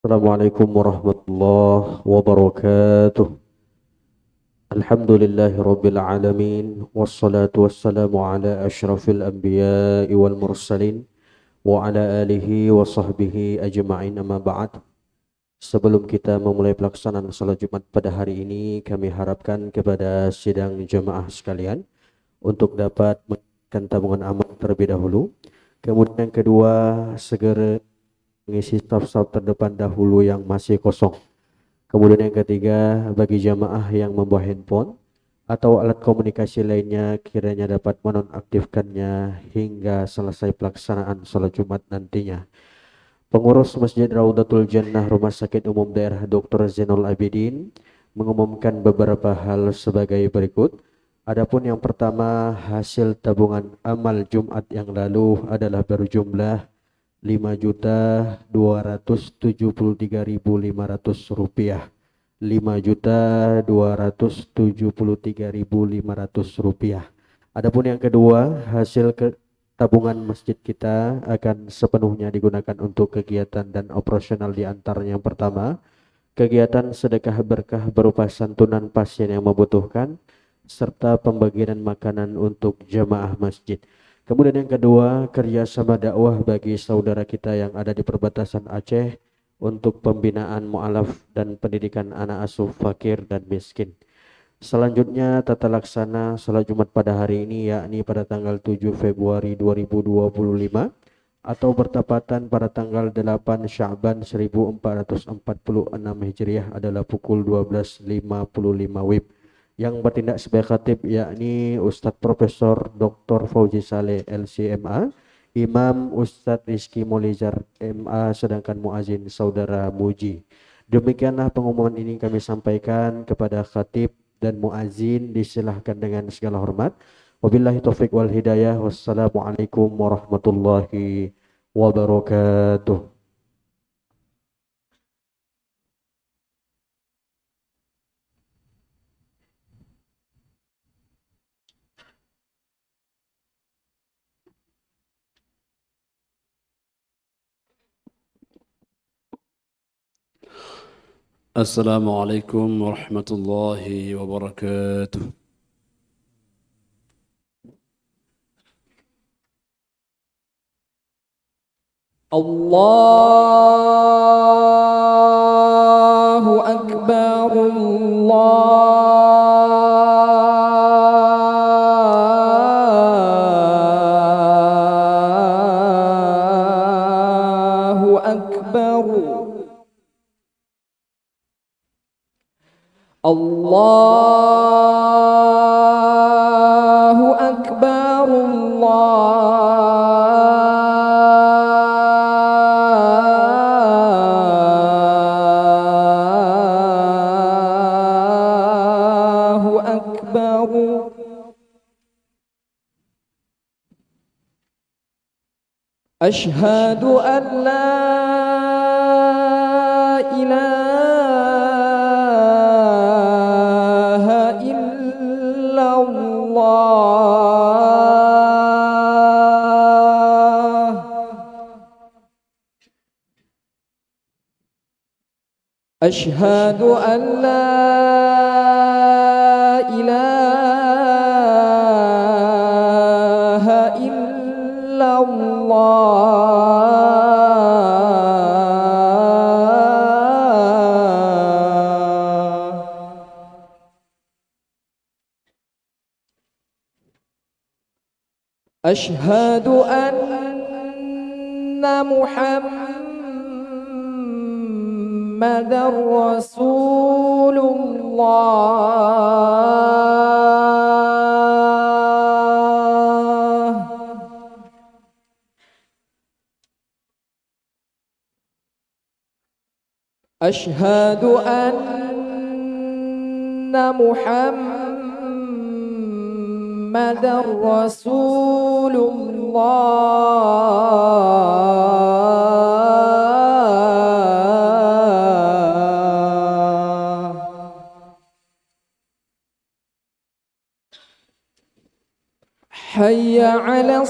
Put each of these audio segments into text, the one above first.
Assalamualaikum warahmatullahi wabarakatuh. Alhamdulillahi rabbil alamin. Wassalatu wassalamu ala ashrafil anbiya'i wal mursalin wa ala alihi wa sahbihi ajma'in, amma ba'd. Sebelum kita memulai pelaksanaan salat Jumat pada hari ini, kami harapkan kepada sidang jemaah sekalian untuk dapat mengirimkan tabungan amal terlebih dahulu. Kemudian yang kedua, segera mengisi saf-saf terdepan dahulu yang masih kosong. Kemudian yang ketiga, bagi jamaah yang membawa handphone atau alat komunikasi lainnya, kiranya dapat menonaktifkannya hingga selesai pelaksanaan sholat Jumat nantinya. Pengurus Masjid Raudatul Jannah Rumah Sakit Umum Daerah Dr. Zainul Abidin mengumumkan beberapa hal sebagai berikut. Adapun yang pertama, hasil tabungan amal Jumat yang lalu adalah berjumlah 5.273.500 rupiah. 5.273.500 rupiah. Adapun yang kedua, hasil tabungan masjid kita akan sepenuhnya digunakan untuk kegiatan dan operasional. Di antaranya yang pertama, kegiatan sedekah berkah berupa santunan pasien yang membutuhkan serta pembagian makanan untuk jemaah masjid. Kemudian yang kedua, kerjasama dakwah bagi saudara kita yang ada di perbatasan Aceh untuk pembinaan mu'alaf dan pendidikan anak asuh fakir dan miskin. Selanjutnya, tata laksana salat Jumat pada hari ini yakni pada tanggal 7 Februari 2025 atau bertepatan pada tanggal 8 Sya'ban 1446 Hijriah adalah pukul 12.55 WIB. Yang bertindak sebagai khatib yakni Ustadz Profesor Dr. Fauzi Saleh LCMA, Imam Ustadz Rizky Molizar MA, sedangkan muazin Saudara Muji. Demikianlah pengumuman ini kami sampaikan kepada khatib dan muazin, disilahkan dengan segala hormat. Wabillahi taufik wal hidayah. Wassalamualaikum warahmatullahi wabarakatuh. السلام عليكم ورحمة الله وبركاته. الله أكبر. الله أكبر. الله أكبر. الله أكبر. أشهد أن لا إله إلا الله. أشهد أن لا إله إلا الله. أشهد أن محمد رسول الله. أشهد أن محمد رسول الله. حي على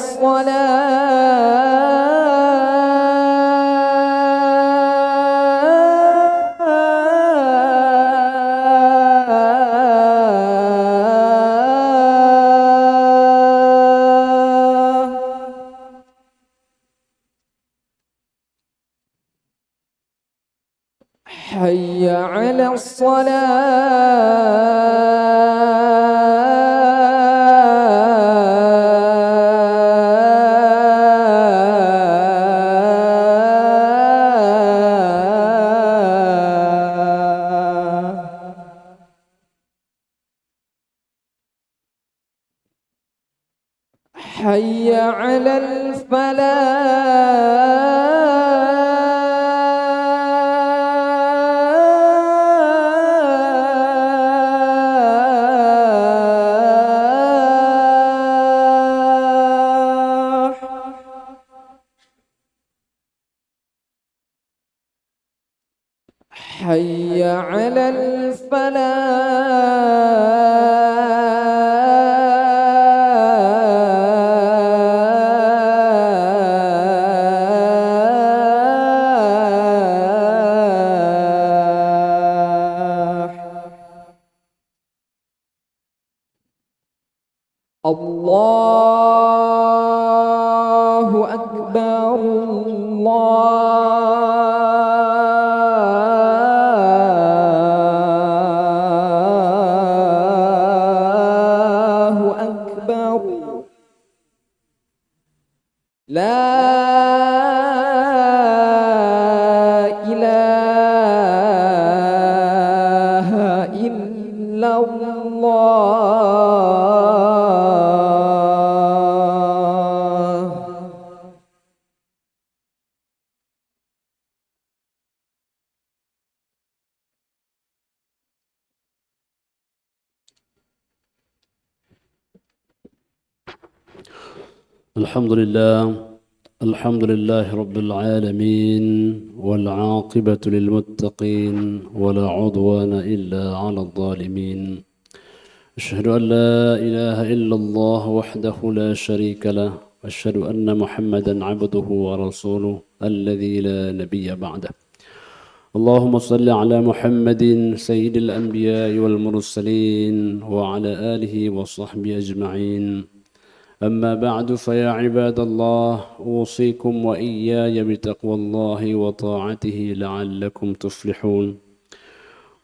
حي على الصلاة حي على الفلاح حي على الفلاح الله أكبر الله أكبر لا إله إلا الله الحمد لله رب العالمين والعاقبة للمتقين ولا عدوان إلا على الظالمين أشهد أن لا إله إلا الله وحده لا شريك له وأشهد أن محمدا عبده ورسوله الذي لا نبي بعده اللهم صل على محمد سيد الأنبياء والمرسلين وعلى آله وصحبه أجمعين أما بعد فيا عباد الله أوصيكم وإياي بتقوى الله وطاعته لعلكم تفلحون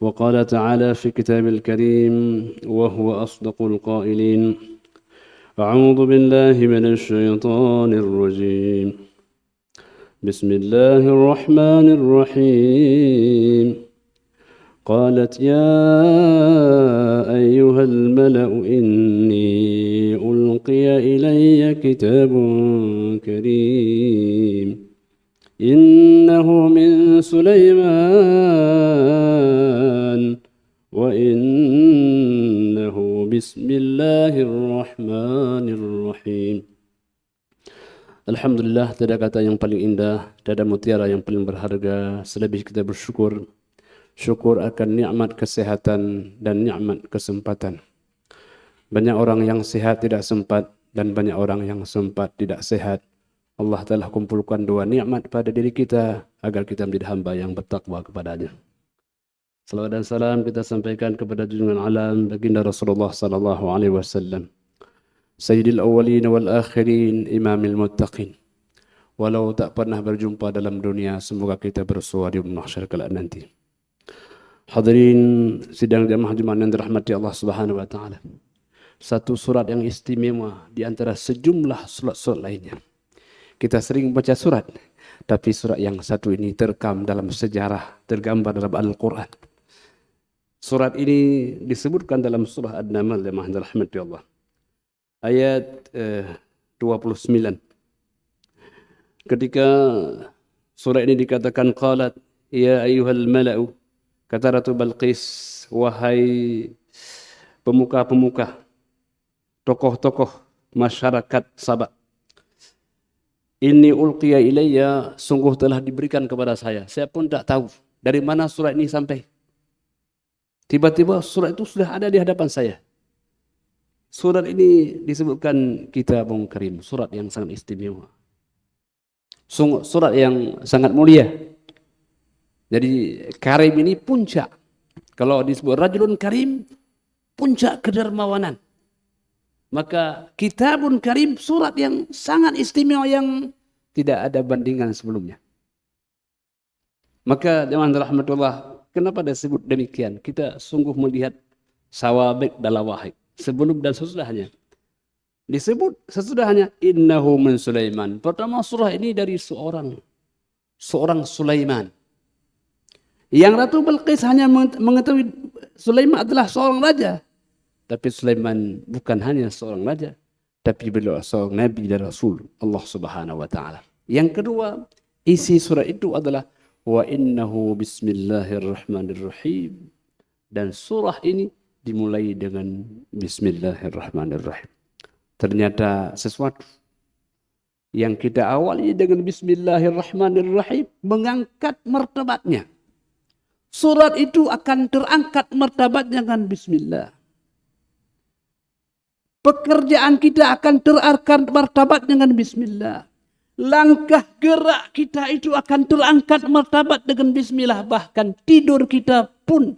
وقال تعالى في كتاب الكريم وهو أصدق القائلين أعوذ بالله من الشيطان الرجيم بسم الله الرحمن الرحيم قالت يا أيها الملأ إني ألقي إلي كتاب كريم إنه من سليمان وإنه بسم الله الرحمن الرحيم Alhamdulillah, tiada kata yang paling indah, tiada mutiara yang paling berharga, selebih kita bersyukur. Syukur akan nikmat kesehatan dan nikmat kesempatan. Banyak orang yang sehat tidak sempat dan banyak orang yang sempat tidak sehat. Allah telah kumpulkan dua nikmat pada diri kita agar kita menjadi hamba yang bertakwa kepadanya. Salawat dan salam kita sampaikan kepada junjungan alam baginda Rasulullah sallallahu alaihi wasallam. Sayyidil awwalin wal akhirin, imamil muttaqin. Walau tak pernah berjumpa dalam dunia, semoga kita bersua di mahsyar kelak nanti. Hadirin sidang jamaah Jumat yang dirahmati Allah Subhanahu wa taala. Satu surat yang istimewa di antara sejumlah surat-surat lainnya. Kita sering baca surat, tapi surat yang satu ini terekam dalam sejarah, tergambar dalam Al-Qur'an. Surat ini disebutkan dalam surah An-Naml jamaah yang dirahmati Allah. Ayat 29. Ketika surah ini dikatakan qalat ya ayyuhal mala'u, kata Ratu Balqis, wahai pemuka-pemuka, tokoh-tokoh masyarakat Sabah, inni ulqiya ilayya, sungguh telah diberikan kepada saya pun tak tahu dari mana surat ini sampai. Tiba-tiba surat itu sudah ada di hadapan saya. Surat ini disebutkan Kitabun Karim, surat yang sangat istimewa. Surat yang sangat mulia. Jadi karim ini puncak. Kalau disebut rajulun karim, puncak kedermawanan. Maka Kitabun Karim, surat yang sangat istimewa yang tidak ada bandingan sebelumnya. Maka jemaah rahmatullah, Kenapa disebut demikian? Kita sungguh melihat sawabik dalam wahid. Sebelum dan sesudahnya. Disebut sesudahnya innahu min Sulaiman. Pertama surah ini dari seorang Sulaiman. Yang Ratu Balqis hanya mengetahui Sulaiman adalah seorang raja. Tapi Sulaiman bukan hanya seorang raja, tapi beliau seorang nabi dan rasul Allah Subhanahu wa taala. Yang kedua, isi surah itu adalah wa innahu bismillahirrahmanirrahim. Dan surah ini dimulai dengan bismillahirrahmanirrahim. Ternyata sesuatu yang kita awali dengan bismillahirrahmanirrahim mengangkat martabatnya. Surat itu akan terangkat martabatnya dengan bismillah. Pekerjaan kita akan terangkat martabat dengan bismillah. Langkah gerak kita itu akan terangkat martabat dengan bismillah. Bahkan tidur kita pun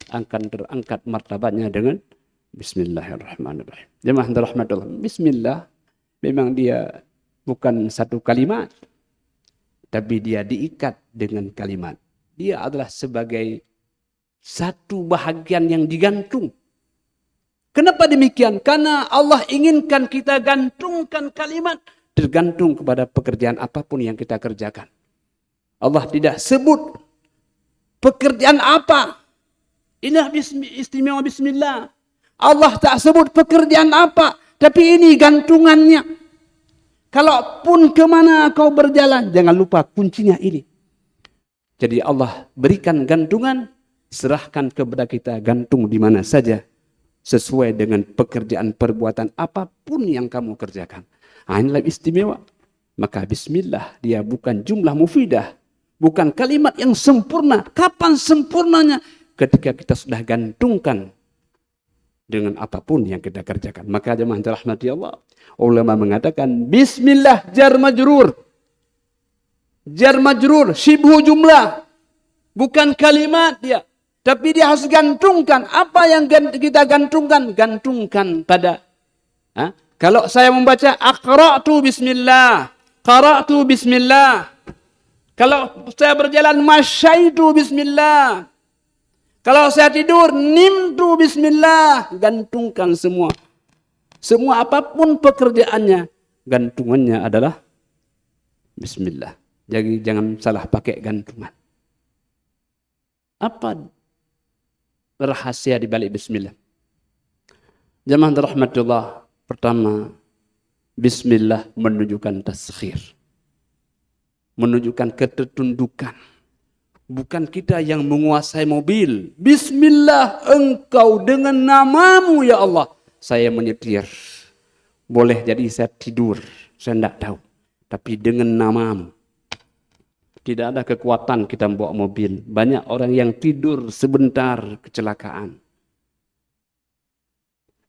akan terangkat martabatnya dengan bismillahirrahmanirrahim. Jemaah rahmatullah. Bismillah memang dia bukan satu kalimat, tapi dia diikat dengan kalimat. Dia adalah sebagai satu bahagian yang digantung. Kenapa demikian? Karena Allah inginkan kita gantungkan kalimat tergantung kepada pekerjaan apapun yang kita kerjakan. Allah tidak sebut pekerjaan apa. Inilah istimewa bismillah. Allah tak sebut pekerjaan apa, tapi ini gantungannya. Kalaupun kemana kau berjalan, jangan lupa kuncinya ini. Jadi Allah berikan gantungan, serahkan kepada kita gantung di mana saja. Sesuai dengan pekerjaan perbuatan apapun yang kamu kerjakan. Inilah istimewa. Maka bismillah, dia bukan jumlah mufidah. Bukan kalimat yang sempurna. Kapan sempurnanya? Ketika kita sudah gantungkan dengan apapun yang kita kerjakan. Maka jemaah rahmati Allah, ulama mengatakan bismillah jar majrur. Jar majrur syibhu jumlah. Bukan kalimat dia, tapi dia harus gantungkan. Apa yang kita gantungkan? Gantungkan pada kalau saya membaca aqra'tu bismillah, qara'tu bismillah. Kalau saya berjalan masyaitu bismillah. Kalau saya tidur, nimtu bismillah. Gantungkan semua. Semua apapun pekerjaannya, gantungannya adalah bismillah. Jadi jangan salah pakai gantungan. Apa rahasia di balik bismillah? Jemaah rahmatullah, pertama, bismillah menunjukkan tasghir. Menunjukkan ketertundukan. Bukan kita yang menguasai mobil. Bismillah, engkau dengan namamu ya Allah. Saya menyetir. Boleh jadi saya tidur. Saya tidak tahu. Tapi dengan namamu. Tidak ada kekuatan kita membawa mobil. Banyak orang yang tidur sebentar kecelakaan.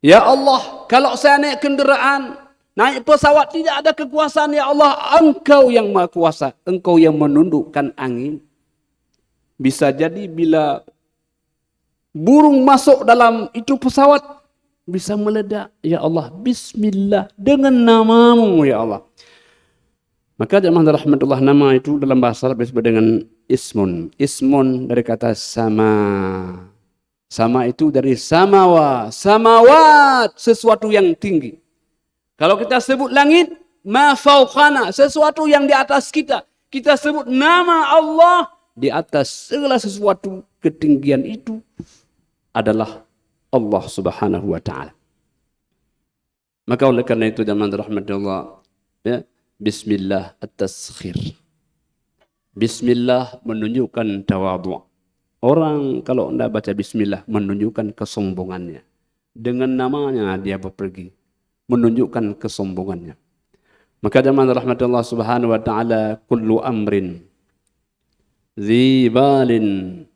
Ya Allah, kalau saya naik kenderaan, naik pesawat, tidak ada kekuasaan ya Allah. Engkau yang maha kuasa. Engkau yang menundukkan angin. Bisa jadi bila burung masuk dalam itu pesawat, bisa meledak. Ya Allah, bismillah, dengan namamu ya Allah. Maka jemaah rahmatullah, nama itu dalam bahasa Arab disebut dengan ismun. Ismun dari kata sama. Sama itu dari samawa. Samawat, sesuatu yang tinggi. Kalau kita sebut langit, ma fauqana, sesuatu yang di atas kita. Kita sebut nama Allah, di atas segala sesuatu ketinggian itu adalah Allah Subhanahu wa taala. Maka oleh karena itu jemaah rahmatullah, ya, bismillah at-tasghir. Bismillah menunjukkan tawadhu. Orang kalau tidak baca bismillah menunjukkan kesombongannya. Dengan namanya dia pergi, menunjukkan kesombongannya. Maka jemaah rahmatullah subhanahu wa ta'ala, kullu amrin dzi balin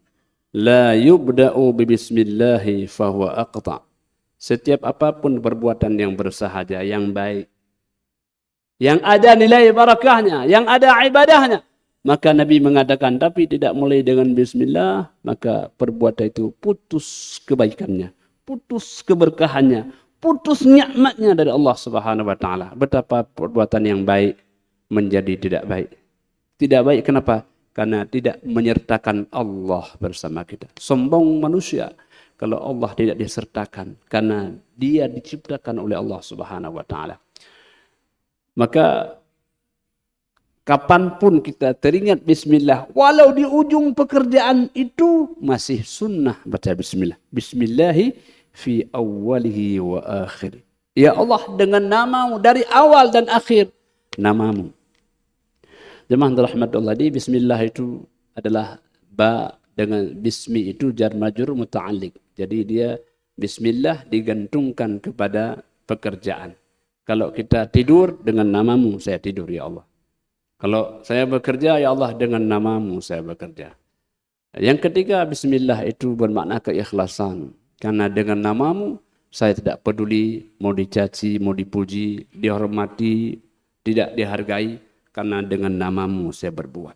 la yubda'u bi bismillahi fahuwa aqta. Setiap apapun perbuatan yang bersahaja, yang baik, yang ada nilai barakahnya, yang ada ibadahnya, maka Nabi mengatakan tapi tidak mulai dengan bismillah, maka perbuatan itu putus kebaikannya, putus keberkahannya, putus nikmatnya dari Allah Subhanahu wa taala. Betapa perbuatan yang baik menjadi tidak baik. Tidak baik kenapa? karena tidak menyertakan Allah bersama kita. Sombong manusia kalau Allah tidak disertakan, karena dia diciptakan oleh Allah Subhanahu wa taala. Maka kapanpun kita teringat bismillah, walau di ujung pekerjaan itu masih sunnah baca bismillah. Bismillahi fi awwalihi wa akhir. Ya Allah, dengan namamu dari awal dan akhir namamu. Jemaah rahmatullah, di bismillah itu adalah ba dengan bismi itu jar majrur muta'alliq. Jadi dia bismillah digantungkan kepada pekerjaan. Kalau kita tidur, dengan namamu saya tidur ya Allah. Kalau saya bekerja, ya Allah, dengan namamu saya bekerja. Yang ketiga, bismillah itu bermakna keikhlasan. Karena dengan namamu, saya tidak peduli mau dicaci, mau dipuji, dihormati, tidak dihargai. Karena dengan namamu saya berbuat.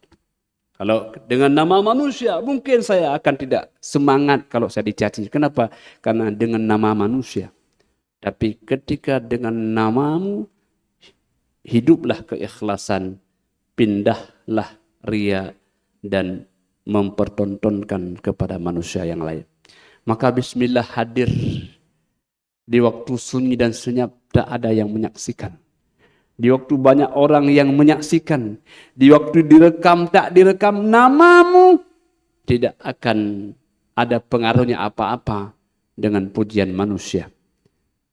Kalau dengan nama manusia, mungkin saya akan tidak semangat kalau saya dicaci. Kenapa? Karena dengan nama manusia. Tapi ketika dengan namamu, hiduplah keikhlasan, pindahlah ria dan mempertontonkan kepada manusia yang lain. Maka bismillah hadir di waktu sunyi dan senyap, tak ada yang menyaksikan. Di waktu banyak orang yang menyaksikan, di waktu direkam tak direkam, namamu tidak akan ada pengaruhnya apa-apa dengan pujian manusia.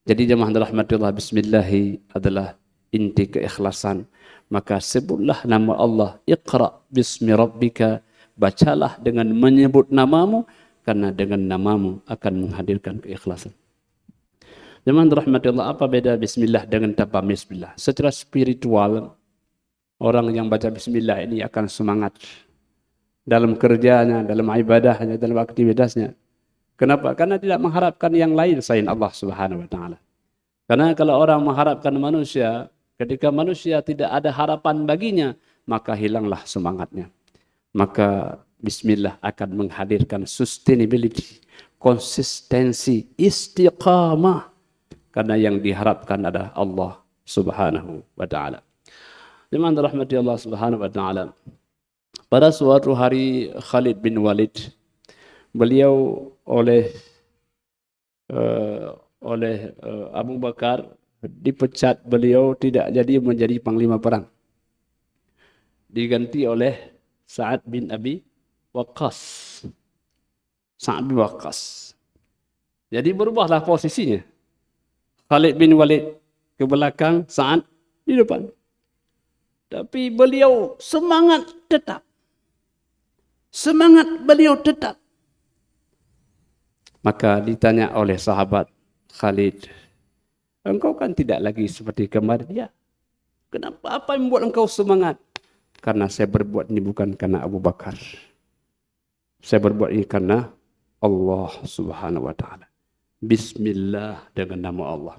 Jadi jemaah rahmatullah, bismillahi adalah inti keikhlasan. Maka sebutlah nama Allah, Iqra bismi rabbika, bacalah dengan menyebut namamu, karena dengan namamu akan menghadirkan keikhlasan. Jemaah rahmatullah, apa beda bismillah dengan tanpa bismillah? Secara spiritual, orang yang baca bismillah ini akan semangat dalam kerjanya, dalam ibadahnya, dalam aktivitasnya. Kenapa? Karena tidak mengharapkan yang lain selain Allah Subhanahu wa taala. Karena kalau orang mengharapkan manusia, ketika manusia tidak ada harapan baginya, maka hilanglah semangatnya. Maka bismillah akan menghadirkan sustainability, konsistensi, istiqamah. Karena yang diharapkan adalah Allah Subhanahu wa taala. Jemaah rahmati Allah Subhanahu wa taala. Pada suatu hari Khalid bin Walid, beliau oleh Abu Bakar dipecat, beliau tidak jadi menjadi panglima perang. Diganti oleh Sa'ad bin Abi Waqqas. Sa'ad bin Waqqas. Jadi berubahlah posisinya. Khalid bin Walid ke belakang, Sa'ad di depan. Tapi beliau semangat tetap. Semangat beliau tetap. Maka ditanya oleh sahabat Khalid, engkau kan tidak lagi seperti kemarin. Ya. Kenapa? Apa yang membuat engkau semangat? Karena saya berbuat ini bukan karena Abu Bakar. Saya berbuat ini karena Allah Subhanahu wa taala. Bismillah, dengan nama Allah.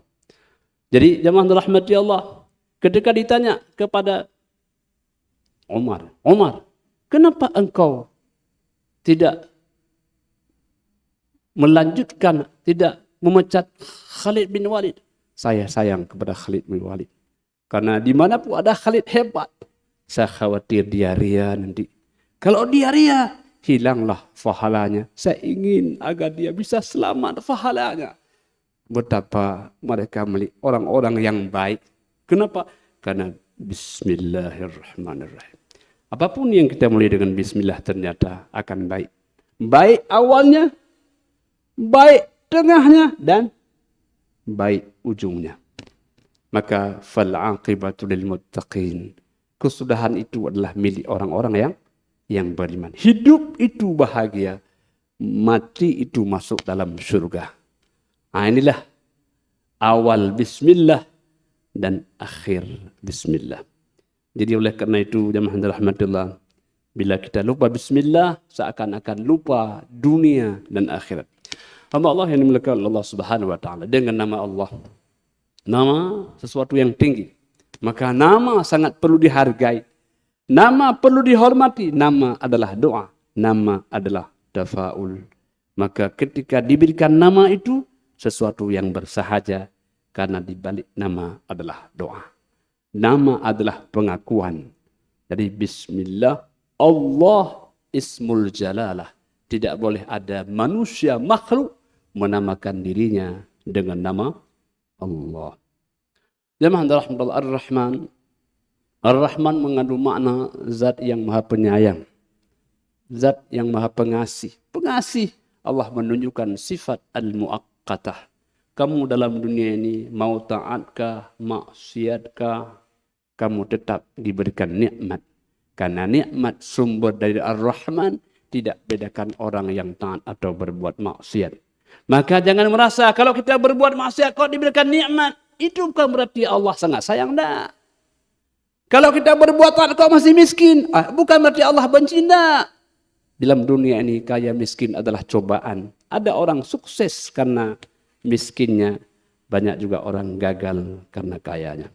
Jadi jemaah rahmati Allah, ketika ditanya kepada Umar, kenapa engkau tidak melanjutkan, tidak memecat Khalid bin Walid? Saya sayang kepada Khalid bin Walid. Karena dimanapun ada Khalid hebat, saya khawatir dia ria nanti. Kalau dia ria, hilanglah pahalanya. Saya ingin agar dia bisa selamat pahalanya. Betapa mereka milik orang-orang yang baik. Kenapa? Karena bismillahirrahmanirrahim. Apapun yang kita mulai dengan bismillah ternyata akan baik. Baik awalnya, baik tengahnya, dan baik ujungnya. Maka fal'aqibatu lil muttaqin. Kesudahan itu adalah milik orang-orang yang beriman. Hidup itu bahagia, mati itu masuk dalam surga. Nah, inilah awal bismillah dan akhir bismillah. Jadi oleh karena itu jemaah rahmatullah, bila kita lupa bismillah, seakan-akan lupa dunia dan akhirat. Hamba Allah yang dimiliki Allah Subhanahu wa taala, dengan nama Allah. Nama sesuatu yang tinggi. Maka nama sangat perlu dihargai. Nama perlu dihormati. Nama adalah doa. Nama adalah tafaul. Maka ketika diberikan nama itu, sesuatu yang bersahaja. Karena dibalik nama adalah doa. Nama adalah pengakuan. Jadi bismillah, Allah ismul jalalah. Tidak boleh ada manusia makhluk menamakan dirinya dengan nama Allah. Jemaah rahmatullah Ar-Rahman. Ar-Rahman mengandung makna zat yang maha penyayang. Zat yang maha pengasih. Pengasih. Allah menunjukkan sifat al-muaqqatah. Kamu dalam dunia ini mau taatkah, maksiatkah, kamu tetap diberikan nikmat. Karena nikmat sumber dari Ar-Rahman tidak bedakan orang yang taat atau berbuat maksiat. Maka jangan merasa kalau kita berbuat maksiat kok diberikan nikmat. Itu bukan berarti Allah sangat sayang, dah. Kalau kita berbuat taat kok masih miskin. Bukan berarti Allah benci, dah. Dalam dunia ini kaya miskin adalah cobaan. Ada orang sukses karena miskinnya. Banyak juga orang gagal karena kayanya.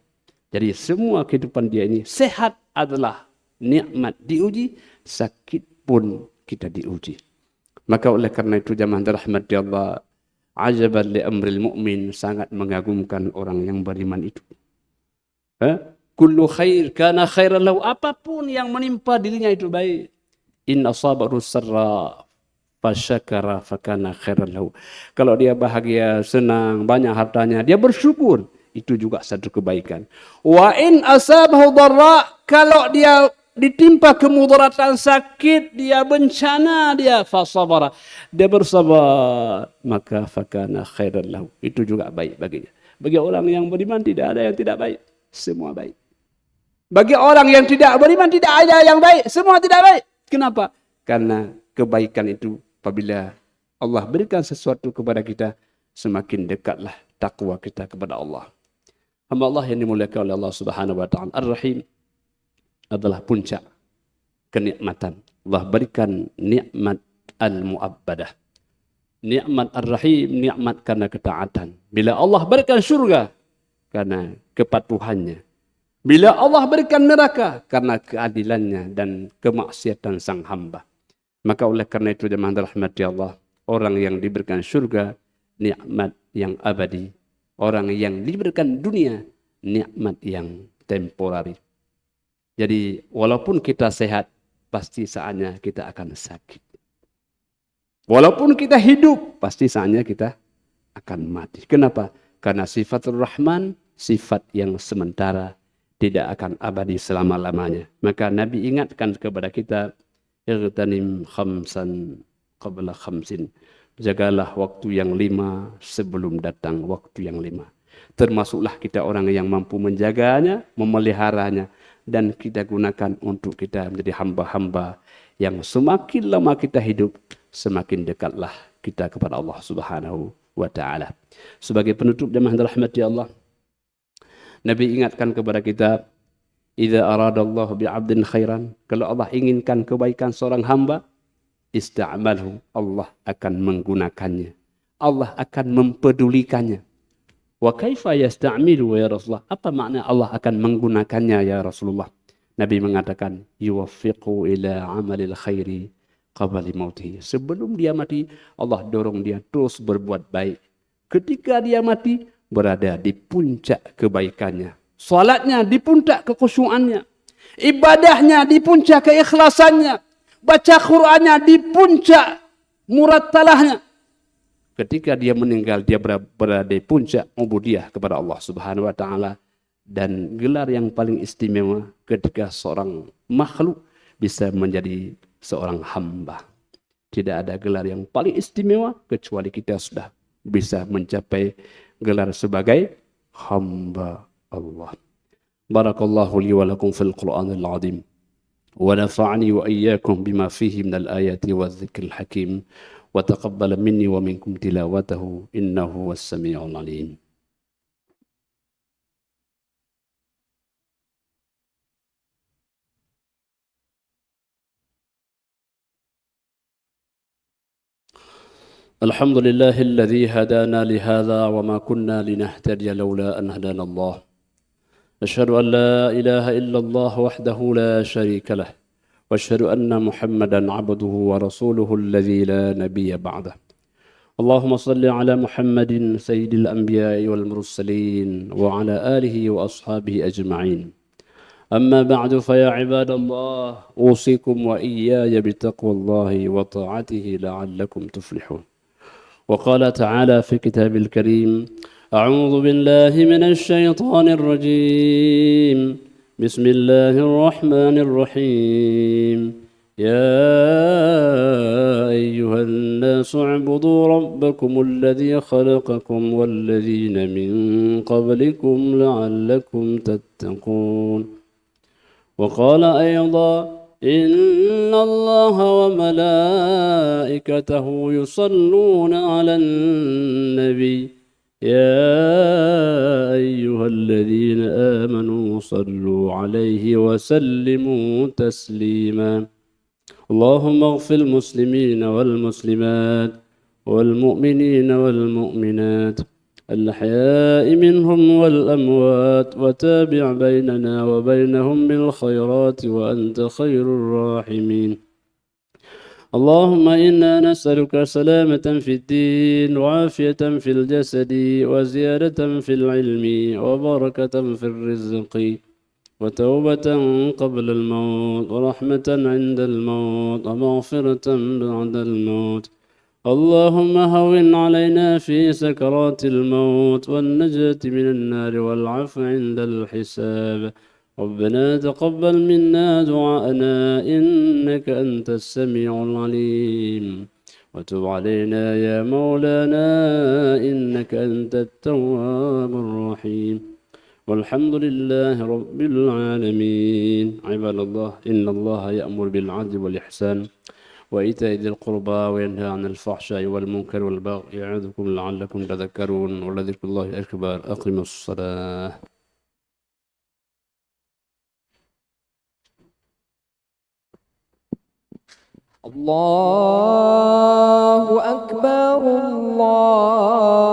Jadi semua kehidupan dia ini sehat adalah nikmat diuji, sakit pun kita diuji. Maka oleh karena itu jamaah dirahmati Allah, ajaban li amril mu'min, sangat mengagumkan orang yang beriman itu. Kullu khair kana khairan lahu, apapun yang menimpa dirinya itu baik. In asabahu sarra fasyakara fakana khairan lahu. Kalau dia bahagia, senang, banyak hartanya, dia bersyukur, itu juga satu kebaikan. Wa in asabahu dharra, kalau dia ditimpa kemudaratan, sakit, dia bencana, dia fasabara, dia bersabar, maka fakana khairan lahu, itu juga baik baginya. Bagi orang yang beriman tidak ada yang tidak baik, semua baik. Bagi orang yang tidak beriman tidak ada yang baik, semua tidak baik. Kenapa? Karena kebaikan itu apabila Allah berikan sesuatu kepada kita, semakin dekatlah takwa kita kepada Allah. Hamba Allah yang dimuliakan oleh Allah Subhanahu wa taala, Ar-Rahim adalah puncak kenikmatan. Allah berikan nikmat al-mu'abbadah. Nikmat Ar-Rahim, nikmat karena ketaatan. Bila Allah berikan syurga, karena kepatuhannya. Bila Allah berikan neraka, karena keadilannya dan kemaksiatan sang hamba. Maka oleh karena itu jemaah rahmati Allah, orang yang diberikan syurga, nikmat yang abadi. Orang yang diberikan dunia, nikmat yang temporari. Jadi walaupun kita sehat, pasti saatnya kita akan sakit. Walaupun kita hidup, pasti saatnya kita akan mati. Kenapa? Karena sifatul Rahman, sifat yang sementara, tidak akan abadi selama-lamanya. Maka Nabi ingatkan kepada kita, Irtanim khamsan qabla khamsin. Jagalah waktu yang 5 sebelum datang waktu yang 5. Termasuklah kita orang yang mampu menjaganya, memeliharanya, dan kita gunakan untuk kita menjadi hamba-hamba yang semakin lama kita hidup, semakin dekatlah kita kepada Allah Subhanahu wa taala. Sebagai penutup jemaah rahmati Allah, Nabi ingatkan kepada kita, idza aradallahu bi'abdin khairan, kalau Allah inginkan kebaikan seorang hamba, ista'malhu, Allah akan menggunakannya. Allah akan mempedulikannya. Wa kaifa yasta'milu ya Rasulullah? Apa makna Allah akan menggunakannya ya Rasulullah? Nabi mengatakan, yuwaffiqu ila amalil khairi qabla mautihi. Sebelum dia mati, Allah dorong dia terus berbuat baik. Ketika dia mati, berada di puncak kebaikannya. Salatnya di puncak kekhusyuannya. Ibadahnya di puncak keikhlasannya. Baca Qur'annya di puncak murattalahnya. Ketika dia meninggal, dia berada di puncak ubudiyah kepada Allah Subhanahu wa taala. Dan gelar yang paling istimewa ketika seorang makhluk bisa menjadi seorang hamba. Tidak ada gelar yang paling istimewa kecuali kita sudah bisa mencapai gelar sebagai hamba Allah. Barakallahu li wa lakum fil Qur'anil azim. Wa nafa'ani wa iyyakum bima fihi minal ayati wadh-dhikril hakim. وتقبل مني ومنكم تلاوته إنه هو السميع العليم. الحمد لله الذي هدانا لهذا وما كنا لنهتدي لولا أن هدانا الله. أشهد أن لا إله إلا الله وحده لا شريك له. واشهد أن محمدا عبده ورسوله الذي لا نبي بعده. اللهم صل على محمد سيد الأنبياء والمرسلين وعلى آله وأصحابه أجمعين. أما بعد فيا عباد الله أوصيكم وإياي بتقوى الله وطاعته لعلكم تفلحون. وقال تعالى في كتاب الكريم: أعوذ بالله من الشيطان الرجيم. بسم الله الرحمن الرحيم. يا أيها الناس اعبدوا ربكم الذي خلقكم والذين من قبلكم لعلكم تتقون. وقال أيضا: إن الله وملائكته يصلون على النبي يا أيها الذين آمنوا صلوا عليه وسلموا تسليما. اللهم اغفر المسلمين والمسلمات والمؤمنين والمؤمنات الأحياء منهم والأموات، وتابع بيننا وبينهم بالخيرات وأنت خير الراحمين. اللهم إنا نسألك سلامة في الدين وعافية في الجسد وزيادة في العلم وبركة في الرزق وتوبة قبل الموت ورحمة عند الموت ومغفرة بعد الموت. اللهم هون علينا في سكرات الموت والنجاة من النار والعفو عند الحساب. ربنا تقبل منا دعاءنا إنك أنت السميع العليم، وتب علينا يا مولانا إنك أنت التواب الرحيم. والحمد لله رب العالمين. عباد الله، إن الله يأمر بالعدل والإحسان وإيتاء ذي القربى وينهى عن الفحشاء والمنكر والبغي يعظكم لعلكم تذكرون. ولذكر الله أكبر. أقيموا الصلاة. الله أكبر الله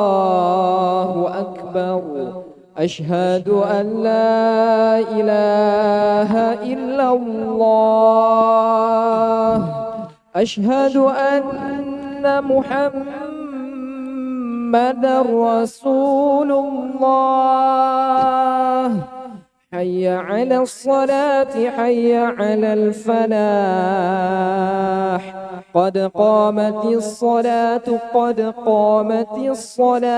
أكبر. أشهد أن لا إله إلا الله. أشهد أن محمدا رسول الله. حي على الصلاة حي على الفلاح. قد قامت الصلاة قد قامت الصلاة.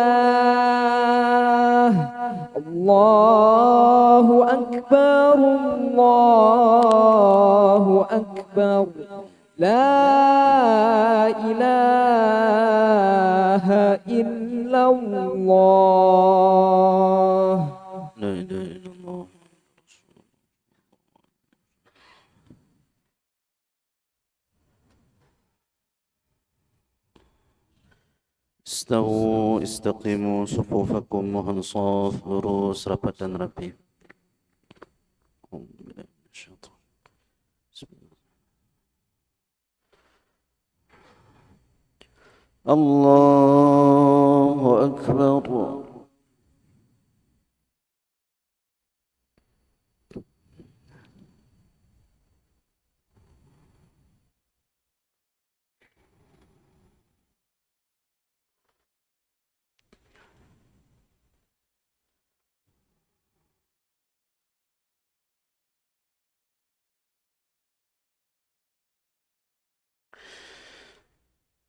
الله أكبر الله أكبر. لا إله إلا الله. لا إله إلا الله. استووا استقيموا صفوفكم وانصاف lurus rapat dan rapi. Allahu Akbar.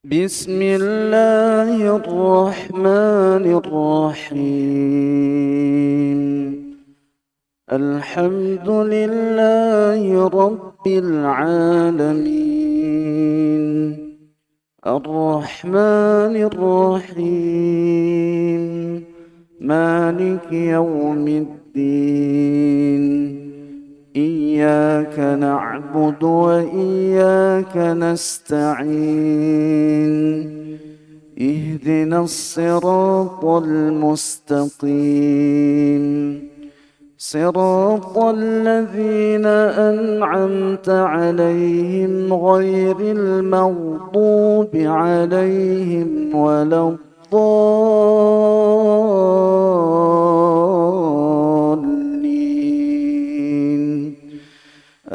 بسم الله الرحمن الرحيم. الحمد لله رب العالمين. الرحمن الرحيم مالك يوم الدين. إياك نعبد وإياك نستعين. اهدنا الصراط المستقيم. صراط الذين أنعمت عليهم غير المغضوب عليهم ولا الضالين.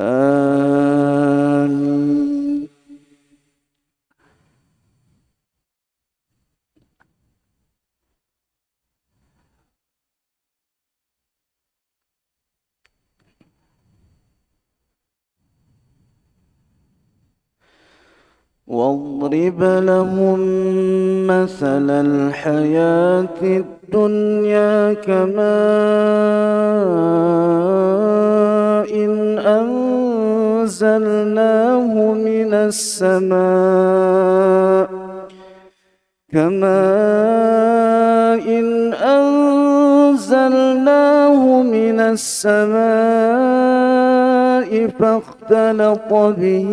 آمين. واضرب لهم مثل الحياة الدنيا كماء إن أنزلناه من السماء فاختلط به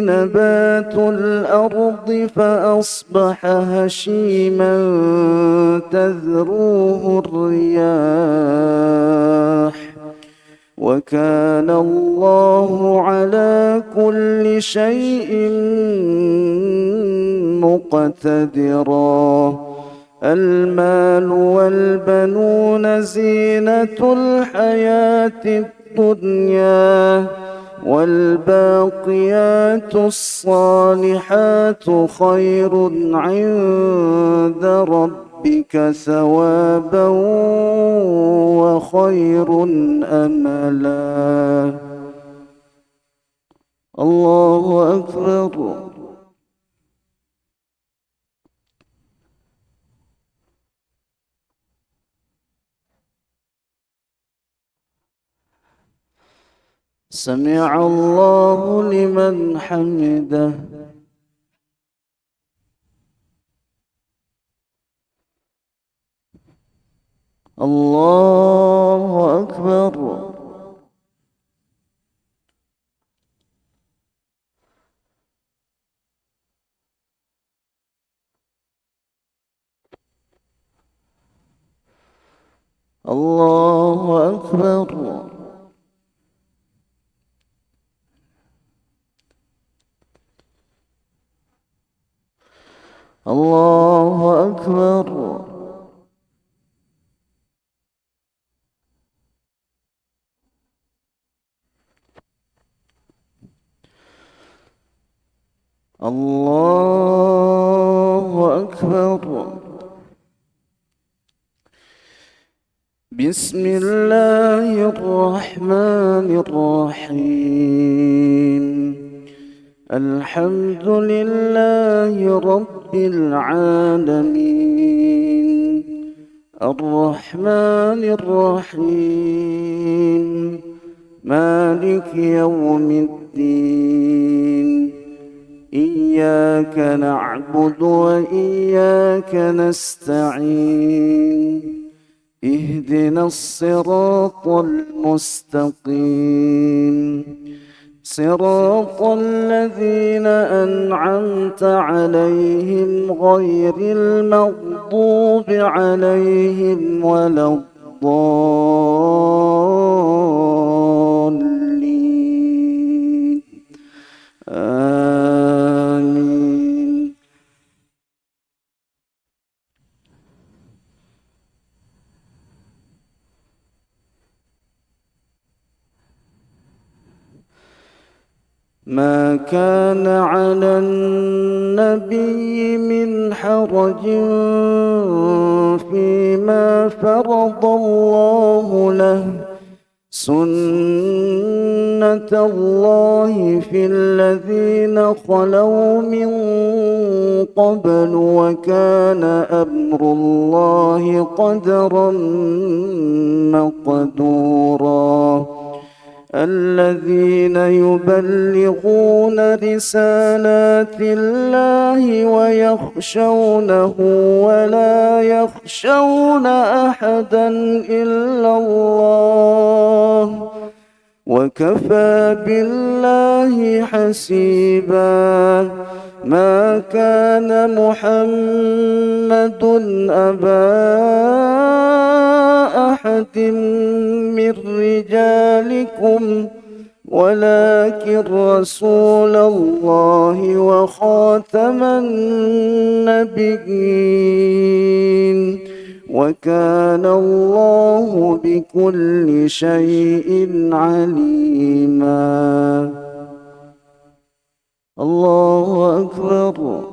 نبات الأرض فأصبح هشيما تذروه الرياح وكان الله على كل شيء مقتدرا. المال والبنون زينة الحياة الدنيا والباقيات الصالحات خير عند ربك ثوابا وخير أملا. الله أكبر. سمع الله لمن حمده. الله أكبر. الله أكبر. الله أكبر. الله أكبر. بسم الله الرحمن الرحيم. الحمد لله رب العالمين الرحمن الرحيم مالك يوم الدين إياك نعبد وإياك نستعين اهدنا الصراط المستقيم صراط الذين أنعمت عليهم غير المغضوب عليهم ولا الضالين آمين. ما كان على النبي من حرج فيما فرض الله له سنة الله في الذين خلوا من قبل وكان أمر الله قدرا مقدورا. الذين يبلغون رسالات الله ويخشونه ولا يخشون أحدا إلا الله وكفى بالله حسيبا. ما كان محمد أبا أحد من رجالكم ولكن رسول الله وخاتم النبيين وكان الله بكل شيء عليما. الله أكبر.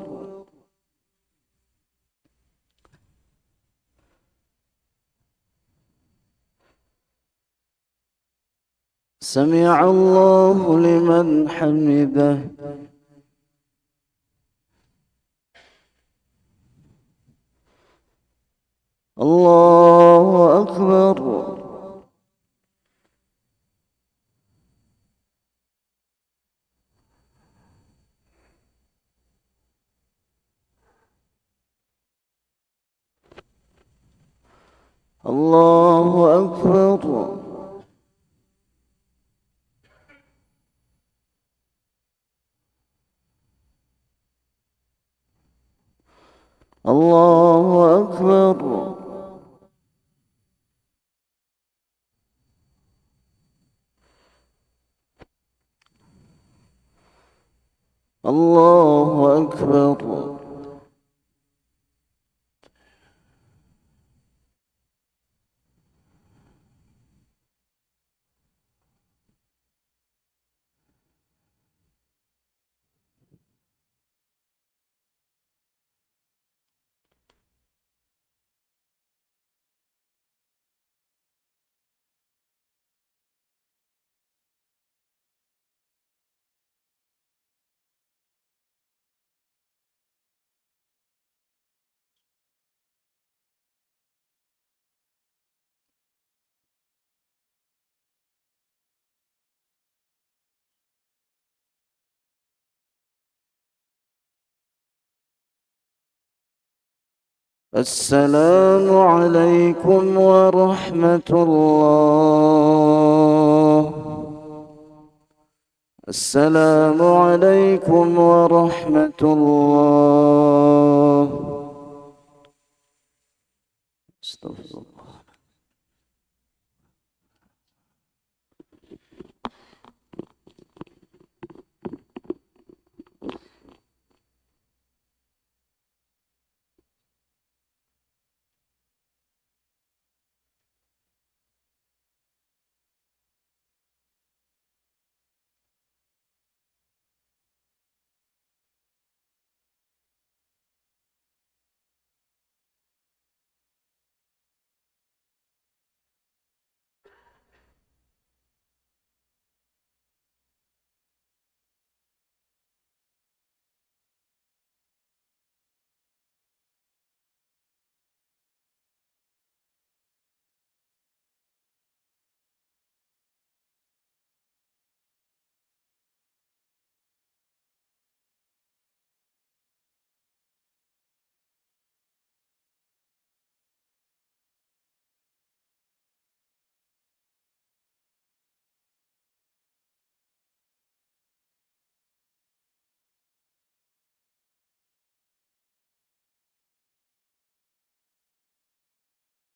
سمع الله لمن حمده. الله أكبر. الله أكبر. الله أكبر. الله أكبر. السلام عليكم ورحمة الله. السلام عليكم ورحمة الله. استغفر الله.